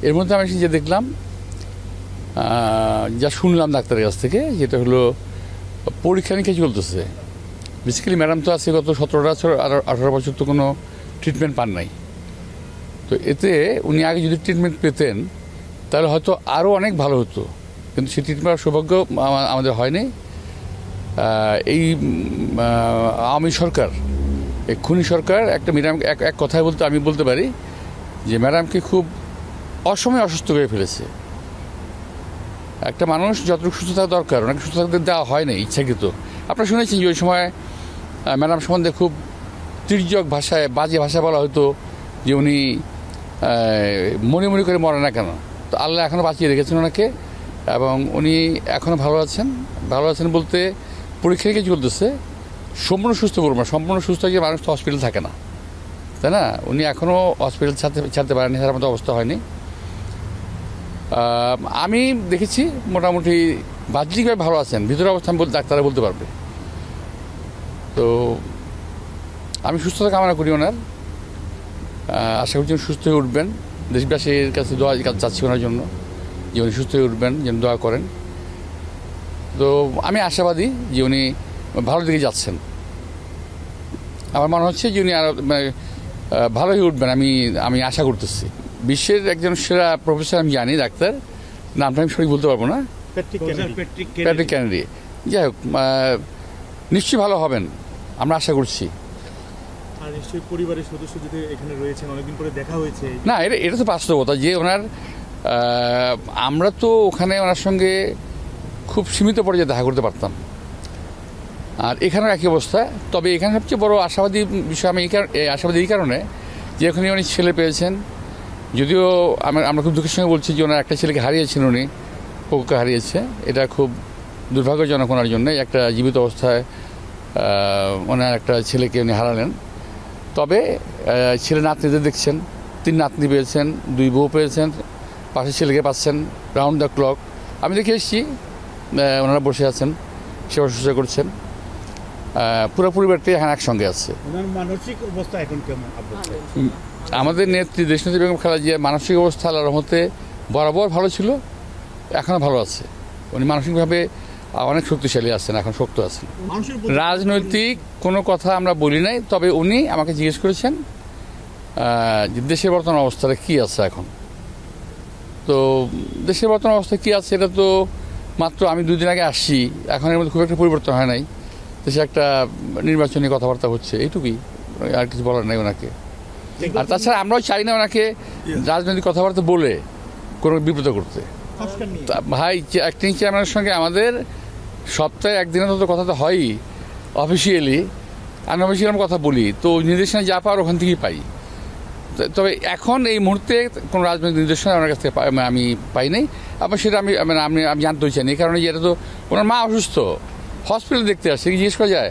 এর মধ্যে আমি যে দেখলাম, যা শুনলাম ডাক্তারের কাছ থেকে, যেটা হলো পরীক্ষা নিরীক্ষা চলতেছে। বেসিক্যালি ম্যাডাম তো আছে গত 17 বছর 18 বছর তো কোনো ট্রিটমেন্ট পান নাই। তো এতে উনি আগে যদি ট্রিটমেন্ট পেতেন তাহলে হয়তো আরও অনেক ভালো হতো, কিন্তু সেই ট্রিটমেন্ট সৌভাগ্য আমাদের হয়নি। এই আওয়ামী সরকার, এই খুনি সরকার একটা ম্যাডাম এক কথায় বলতে আমি বলতে পারি যে ম্যাডামকে খুব অসময়ে অসুস্থ করে ফেলেছে। একটা মানুষ যতটুকু সুস্থ থাকা দরকার ওনাকে সুস্থ থাকতে দেওয়া হয় না ইচ্ছাকৃত। আপনারা শুনেছেন যে ওই সময় ম্যাডাম সম্বন্ধে খুব তির্যক ভাষায়, বাজে ভাষা বলা হতো যে উনি মনে মনে করে মরে না কেন। তো আল্লাহ এখনও বাঁচিয়ে রেখেছেন ওনাকে, এবং উনি এখনও ভালো আছেন। ভালো আছেন বলতে পরীক্ষা নিরীক্ষা চলতেছে। সম্পূর্ণ সুস্থ করবো না, সম্পূর্ণ সুস্থ হয়ে মানুষ তো হসপিটাল থাকে না, তাই না? উনি এখনও হসপিটাল ছাড়তে পারেনি, তার মতো অবস্থা হয়নি। আমি দেখেছি মোটামুটি বাহ্যিকভাবে ভালো আছেন, ভিতরে অবস্থা ডাক্তাররা বলতে পারবে। তো আমি সুস্থতা কামনা করি ওনার, আশা করছি উনি সুস্থ হয়ে উঠবেন। দেশবাসীর কাছে দোয়া চাচ্ছি ওনার জন্য যে উনি সুস্থ হয়ে উঠবেন, যেন দোয়া করেন। তো আমি আশাবাদী যে উনি ভালো দিকে যাচ্ছেন। আমার মনে হচ্ছে যে উনি আরও ভালো হয়ে উঠবেন, আমি আশা করতেছি। বিশ্বের একজন সেরা প্রফেসর আমি জানি, ডাক্তার, নামটা আমি সঠিক বলতে পারবো না, প্যাট্রিক কেনেডি। যাই হোক, নিশ্চয়ই ভালো হবেন, আমরা আশা করছি। আর নিশ্চয়ই পরিবারের সদস্য যদি এখানে রয়েছেন, অনেকদিন পরে দেখা হয়েছে। না, এটা তো বাস্তবতা যে ওনার, আমরা তো ওখানে ওনার সঙ্গে খুব সীমিত পর্যায়ে দেখা করতে পারতাম, আর এখানেও একই অবস্থা। তবে এখানে সবচেয়ে বড় আশাবাদী বিষয় আমি আশাবাদী এই কারণে যে এখানে উনি ছেলে পেয়েছেন। যদিও আমরা খুব দুঃখের সঙ্গে বলছি যে ওনার একটা ছেলেকে হারিয়েছেন, উনি পকুকে হারিয়েছে। এটা খুব দুর্ভাগ্যজনক ওনার জন্য, একটা জীবিত অবস্থায় ওনার একটা ছেলেকে উনি হারালেন। তবে ছেলে নাতনিদের দেখছেন, 3 নাতনি পেয়েছেন, 2 বউ পেয়েছেন, পাশের ছেলেকে পাচ্ছেন রাউন্ড দ্য ক্লক। আমি দেখে এসেছি ওনারা বসে আছেন, সেবা শুশ্রূষা করছেন, পুরো পরিবারটি এখন একসঙ্গে আছে। মানসিক অবস্থা এখন কেমন? আমাদের নেত্রী দেশনেত্রী বেগম খালেদা জিয়ার মানসিক অবস্থা আল্লাহর রহমতে বরাবর ভালো ছিল, এখনও ভালো আছে। উনি মানসিকভাবে অনেক শক্তিশালী আছেন, এখন শক্ত আছেন। রাজনৈতিক কোনো কথা আমরা বলি নাই, তবে উনি আমাকে জিজ্ঞেস করেছেন যে দেশের বর্তমান অবস্থাটা কী আছে এখন। তো দেশের বর্তমান অবস্থা কী আছে এটা তো মাত্র আমি 2 দিন আগে আসছি, এখন এর মধ্যে খুব একটা পরিবর্তন হয় নাই। দেশে একটা নির্বাচনী কথাবার্তা হচ্ছে, এইটুকুই, আর কিছু বলার নাই ওনাকে। আর তাছাড়া আমরাও চাই না ওনাকে রাজনৈতিক কথাবার্তা বলে কোনো বিব্রত করতে। ভাই, অ্যাক্টিং চেয়ারম্যানের সঙ্গে আমাদের সপ্তাহে একদিনের মতো কথা তো হয়ই অফিসিয়ালি, আনঅফিসিয়ালি আমরা কথা বলি। তো নির্দেশনা যা পাওয়ার ওখান থেকেই পাই। তবে এখন এই মুহূর্তে কোনো রাজনৈতিক নির্দেশনা আমার কাছ থেকে আমি পাই নাই। আবার সেটা আমি জানতেও চাই না, এই কারণে যে এটা তো ওনার মা অসুস্থ, হসপিটালে দেখতে আসছে, জিজ্ঞেস করা যায়।